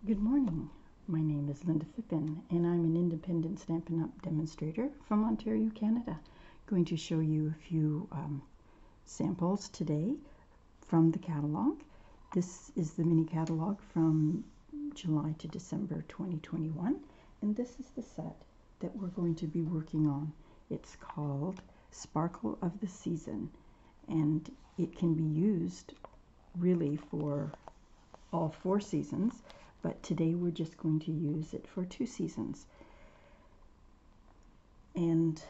Good morning. My name is Lynda Phippen, and I'm an independent Stampin' Up demonstrator from Ontario, Canada. Going to show you a few samples today from the catalog. This is the mini catalog from July to December 2021, and this is the set that we're going to be working on. It's called Sparkle of the Season, and it can be used really for all 4 seasons. But today we're just going to use it for 2 seasons. And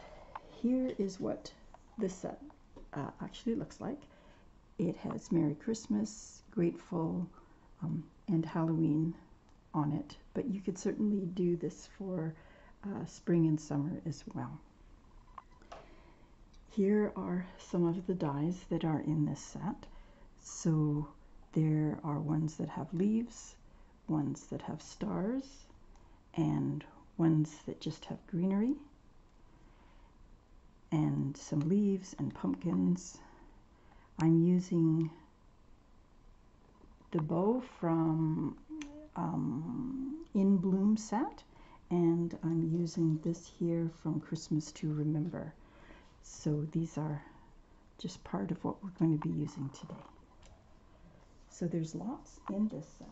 here is what this set actually looks like. It has Merry Christmas, Grateful, and Halloween on it. But you could certainly do this for spring and summer as well. Here are some of the dies that are in this set. So there are ones that have leaves, ones that have stars, and ones that just have greenery, and some leaves and pumpkins. I'm using the bow from In Bloom set, and I'm using this here from Christmas to Remember. So these are just part of what we're going to be using today. So there's lots in this set.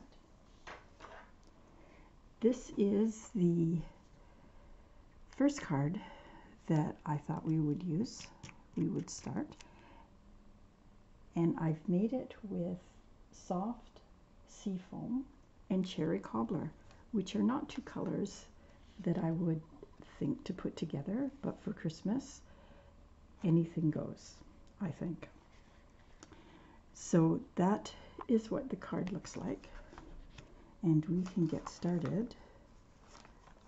This is the first card that I thought we would start. And I've made it with soft sea foam and cherry cobbler, which are not 2 colors that I would think to put together, but for Christmas, anything goes, I think. So that is what the card looks like. And we can get started.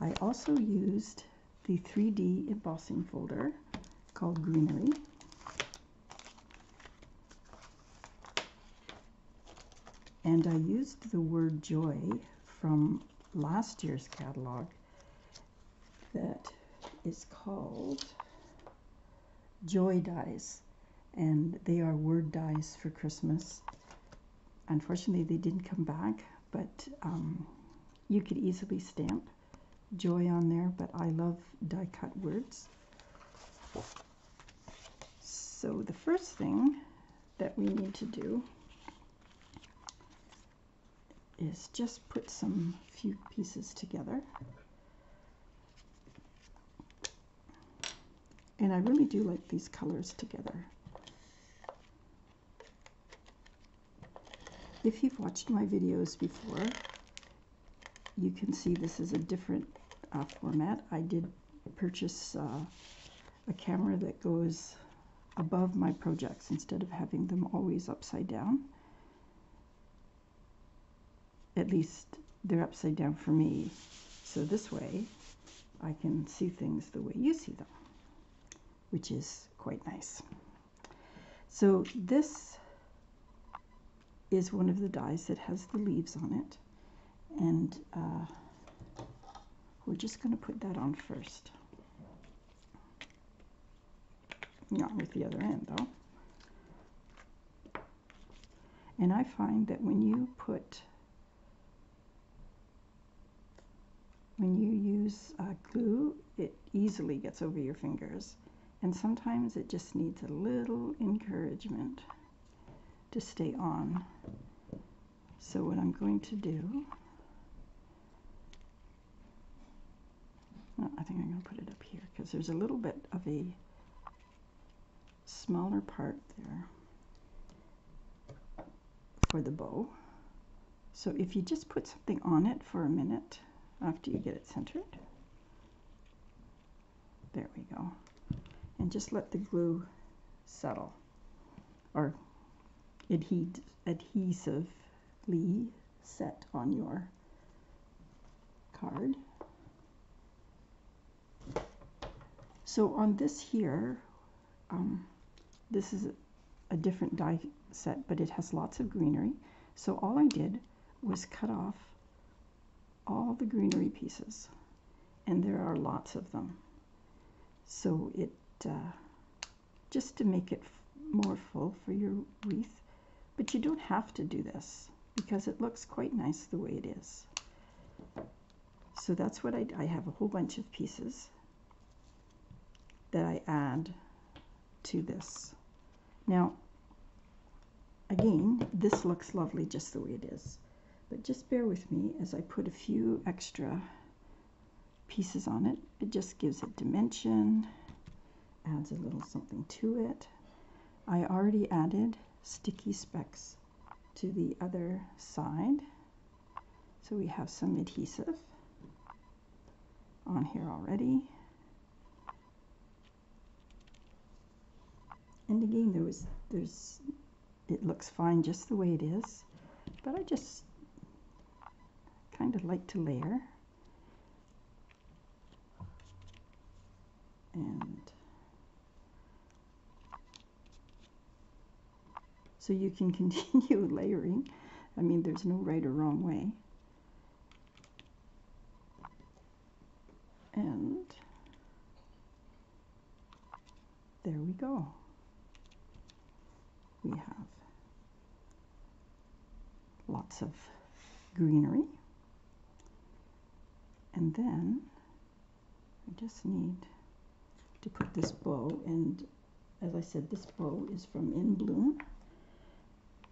I also used the 3D embossing folder called Greenery. And I used the word joy from last year's catalog that is called Joy Dies. And they are word dies for Christmas. Unfortunately, they didn't come back. But you could easily stamp joy on there, but I love die cut words. So the first thing that we need to do is just put some few pieces together. And I really do like these colors together. If you've watched my videos before, you can see this is a different format. I did purchase a camera that goes above my projects instead of having them always upside down. At least they're upside down for me. So this way I can see things the way you see them, which is quite nice. So this is one of the dies that has the leaves on it, and we're just going to put that on first. Not with the other end though. And I find that when you use glue, it easily gets over your fingers, and sometimes it just needs a little encouragement to stay on. So what I'm going to do, I think I'm going to put it up here because there's a little bit of a smaller part there for the bow. So if you just put something on it for a minute after you get it centered, there we go, and just let the glue settle, or adhesively set on your card. So on this here, this is a different die set, but it has lots of greenery. So all I did was cut off all the greenery pieces, and there are lots of them. So it just to make it more full for your wreath. But you don't have to do this because it looks quite nice the way it is. So that's what I have a whole bunch of pieces that I add to this. Now, again, this looks lovely just the way it is, but just bear with me as I put a few extra pieces on it. It just gives it dimension, adds a little something to it. I already added sticky specks to the other side, so we have some adhesive on here already. And again, it looks fine just the way it is, but I just kind of like to layer. And so you can continue layering. I mean, there's no right or wrong way. And there we go. We have lots of greenery. And then I just need to put this bow, and as I said, this bow is from In Bloom.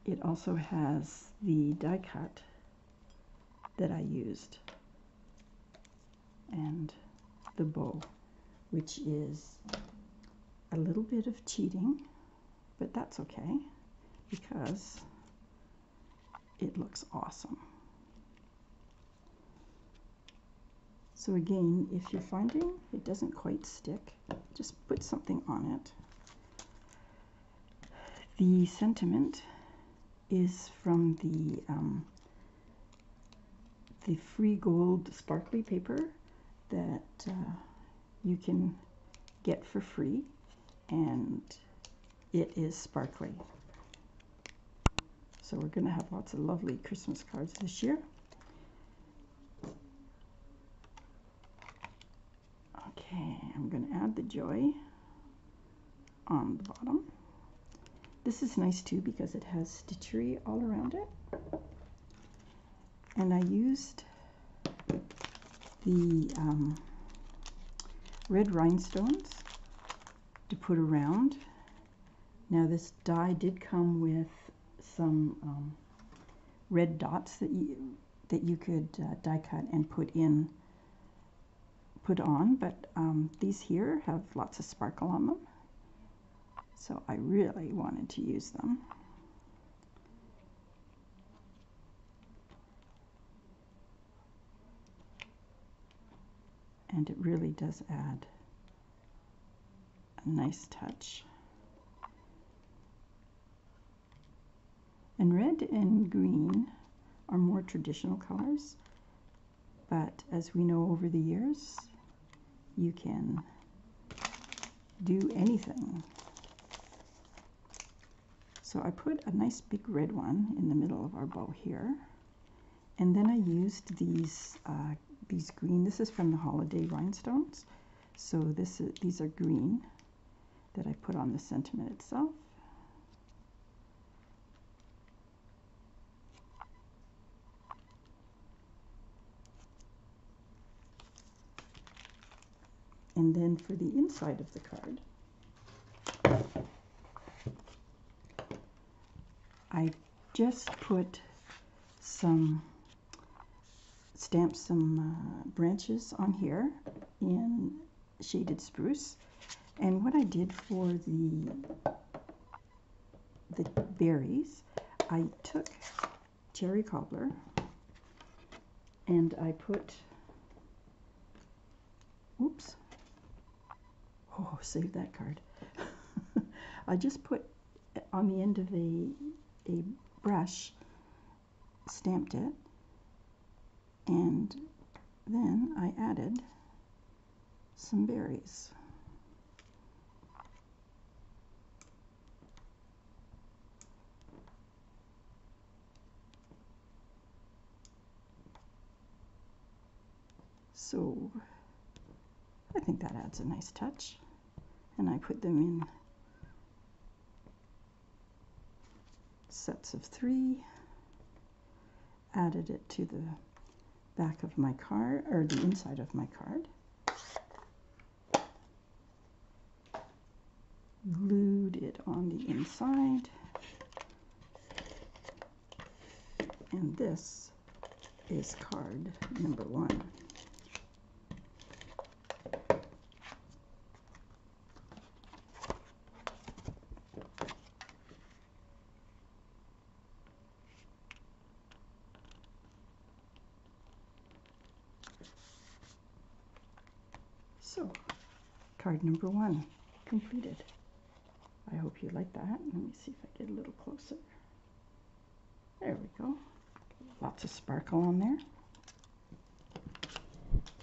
It also has the die cut that I used and the bow, which is a little bit of cheating, but that's okay because it looks awesome. So again, if you're finding it doesn't quite stick, just put something on it. The sentiment is from the free gold sparkly paper that you can get for free, and it is sparkly. So we're going to have lots of lovely Christmas cards this year. Okay, I'm going to add the joy on the bottom. This is nice too because it has stitchery all around it. And I used the red rhinestones to put around. Now this die did come with some red dots that you could die cut and put on, but these here have lots of sparkle on them, so I really wanted to use them. And it really does add a nice touch. And red and green are more traditional colors, but as we know over the years, you can do anything. So I put a nice big red one in the middle of our bow here, and then I used these green. This is from the holiday rhinestones, so these are green that I put on the sentiment itself. And then for the inside of the card, I just stamped some branches on here in shaded spruce. And what I did for the berries, I took cherry cobbler and I put, oops, oh, save that card. I just put on the end of a brush, stamped it, and then I added some berries. So I think that adds a nice touch, and I put them in sets of 3, added it to the back of my card, or the inside of my card. Glued it on the inside. And this is card number 1. So, card number 1 completed. I hope you like that. Let me see if I get a little closer. There we go. Lots of sparkle on there.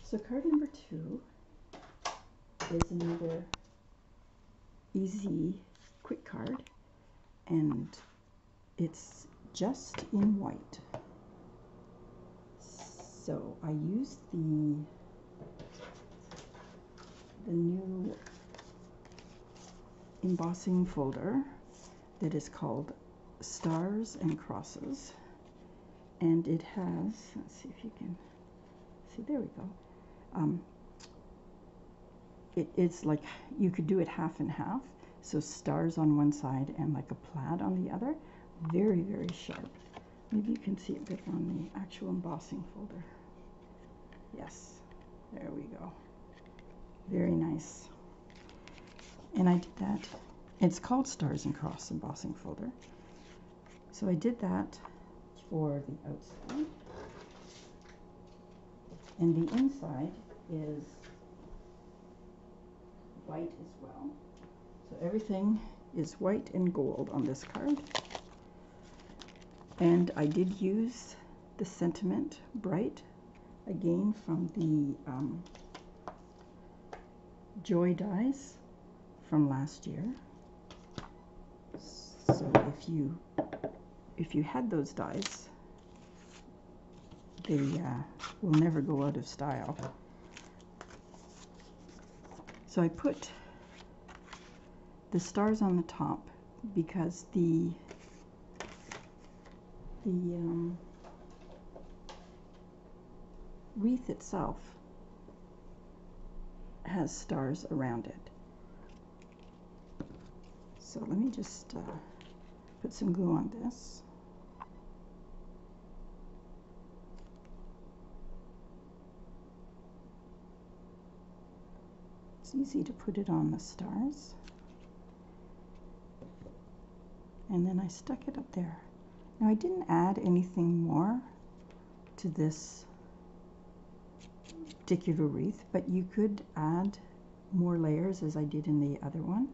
So card number 2 is another easy, quick card, and it's just in white. So I used the new embossing folder that is called Stars and Crosses, and it has, let's see if you can see, there we go. It's like you could do it half and half, so stars on one side and like a plaid on the other. Very, very sharp. Maybe you can see it better on the actual embossing folder. Yes, there we go. Very nice. And I did that. It's called Stars and Cross embossing folder. So I did that for the outside. And the inside is white as well. So everything is white and gold on this card. And I did use the Sentiment Bright, again from the Joy dies from last year. So if you had those dies, they will never go out of style. So I put the stars on the top because the wreath itself has stars around it. So let me just put some glue on this. It's easy to put it on the stars. And then I stuck it up there. Now I didn't add anything more to this particular wreath, but you could add more layers as I did in the other one.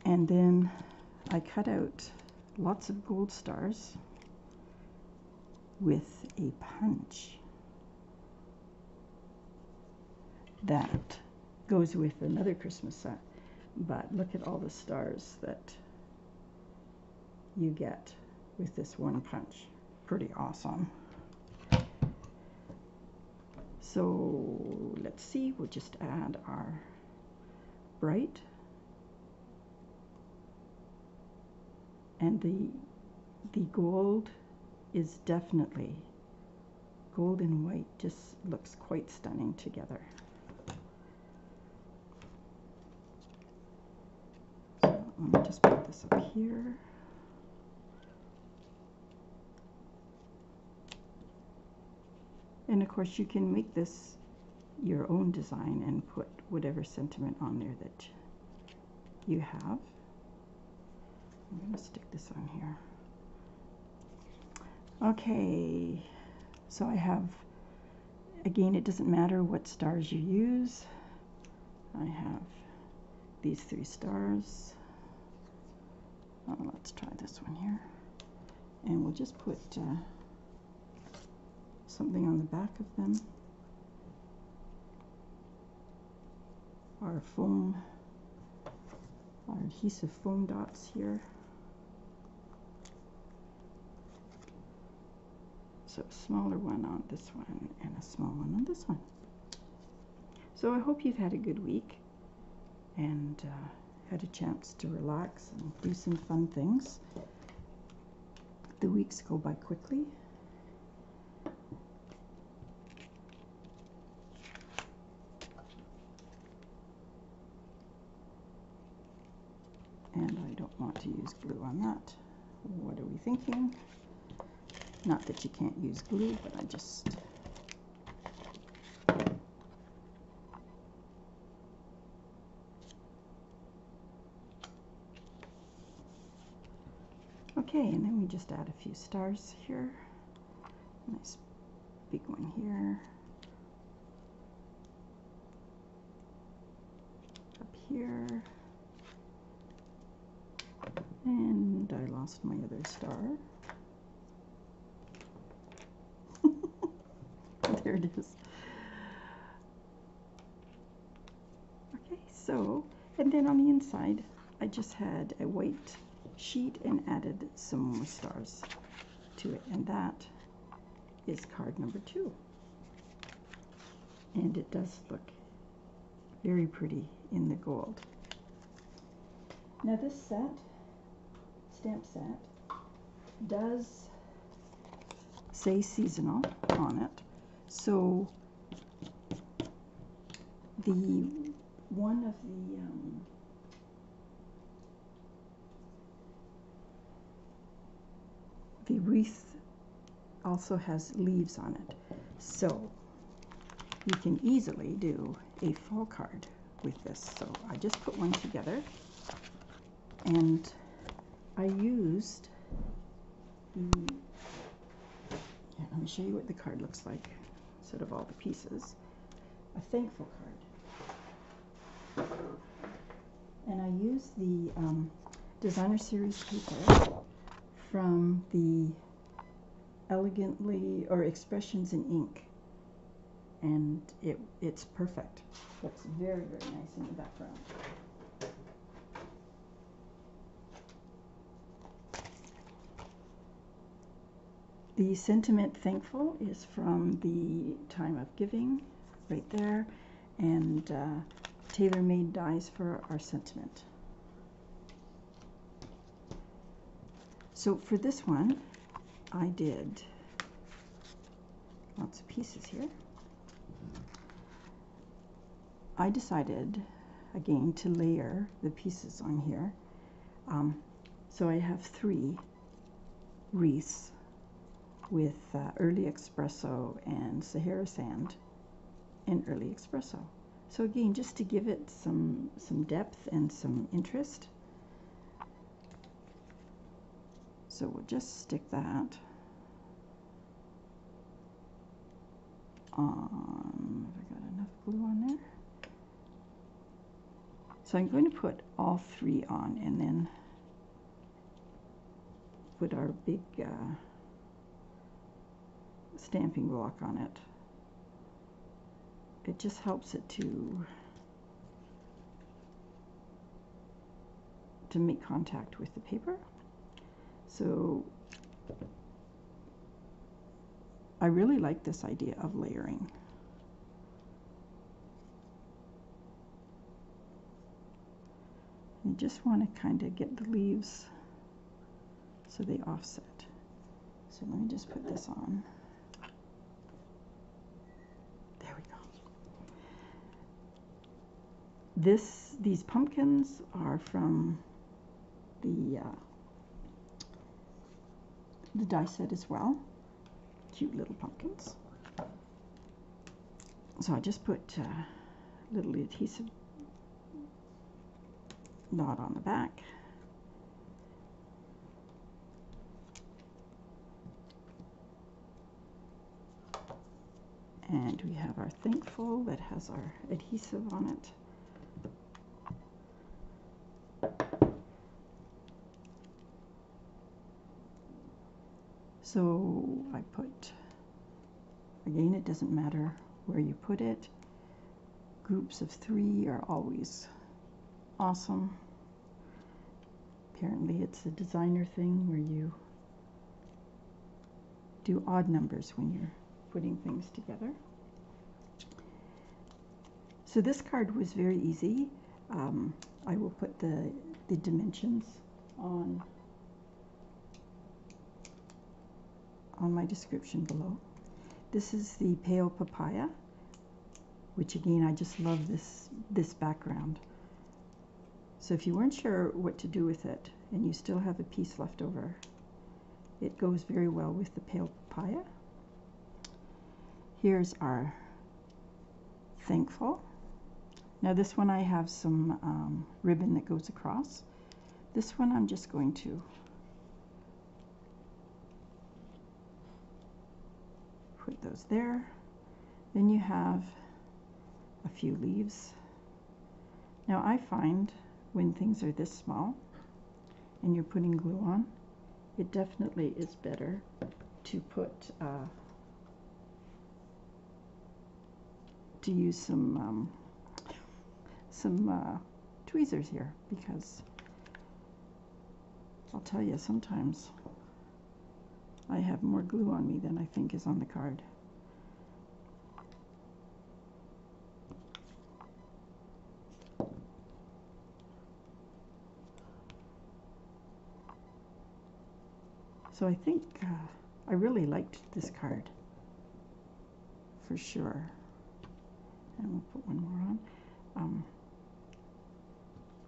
And then I cut out lots of gold stars with a punch that goes with another Christmas set. But look at all the stars that you get with this one punch. Pretty awesome. So let's see, we'll just add our bright. And the gold is definitely, gold and white just looks quite stunning together. So let me just put this up here. And of course you can make this your own design and put whatever sentiment on there that you have. I'm going to stick this on here. Okay, so I have, again, it doesn't matter what stars you use. I have these 3 stars. Oh, let's try this one here. And we'll just put something on the back of them. Our foam, our adhesive foam dots here. So a smaller one on this one and a small one on this one. So I hope you've had a good week and had a chance to relax and do some fun things. The weeks go by quickly, use glue on that. What are we thinking? Not that you can't use glue, but I just... Okay, and then we just add a few stars here. Nice big one here. Up here. And I lost my other star. There it is. Okay, so, and then on the inside, I just had a white sheet and added some more stars to it, and that is card number 2. And it does look very pretty in the gold. Now this set, stamp set, does say seasonal on it, so the one of the wreath also has leaves on it, so you can easily do a fall card with this. So I just put one together, and I used the, yeah, let me show you what the card looks like instead of all the pieces. A thankful card, and I used the designer series paper from the Elegantly or Expressions in Ink, and it's perfect. Looks very, very nice in the background. The sentiment thankful is from the Time of Giving, right there, and tailor-made dies for our sentiment. So for this one, I did lots of pieces here. I decided, again, to layer the pieces on here. So I have 3 wreaths with early espresso and Sahara sand and early espresso. So again, just to give it some depth and some interest. So we'll just stick that on. Have I got enough glue on there? So I'm going to put all 3 on and then put our big stamping block on it. It just helps it to make contact with the paper. So I really like this idea of layering. You just want to kind of get the leaves so they offset. So let me just put this on. There we go. These pumpkins are from the die set as well. Cute little pumpkins. So I just put a little adhesive dot on the back. And we have our thankful that has our adhesive on it. So I put, again, it doesn't matter where you put it. Groups of 3 are always awesome. Apparently it's a designer thing where you do odd numbers when you're putting things together. So this card was very easy. I will put the dimensions on my description below. This is the pale papaya, which again, I just love this background. So if you weren't sure what to do with it and you still have a piece left over, it goes very well with the pale papaya. Here's our thankful. Now this one I have some ribbon that goes across. This one I'm just going to put those there. Then you have a few leaves. Now I find when things are this small and you're putting glue on, it definitely is better to put to use some tweezers here, because I'll tell you, sometimes I have more glue on me than I think is on the card. So I think I really liked this card for sure. And we'll put one more on.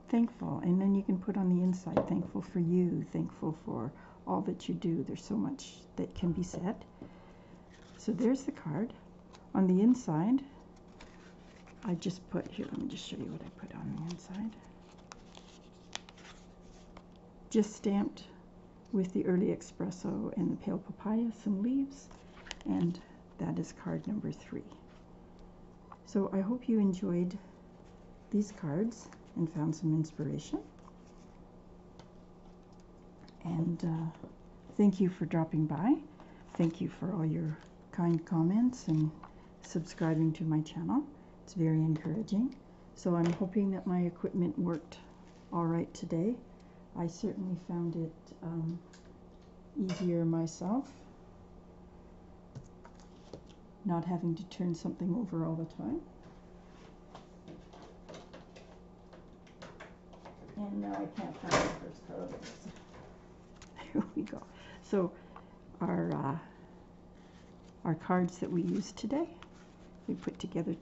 Thankful, and then you can put on the inside, thankful for you, thankful for all that you do. There's so much that can be said. So there's the card. On the inside, I just put, here, let me just show you what I put on the inside. Just stamped with the early expresso and the pale papaya, some leaves, and that is card number 3. So I hope you enjoyed these cards and found some inspiration. And thank you for dropping by. Thank you for all your kind comments and subscribing to my channel. It's very encouraging. So I'm hoping that my equipment worked all right today. I certainly found it easier myself, not having to turn something over all the time. And now I can't find the first card. Here we go. So our cards that we used today, we put together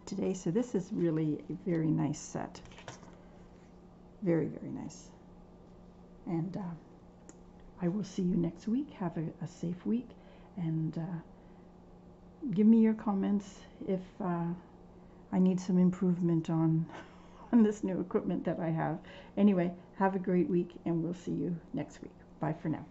today. So this is really a very nice set. Very, very nice. And I will see you next week. Have a safe week. And give me your comments if I need some improvement on this new equipment that I have. Anyway, have a great week, and we'll see you next week. Bye for now.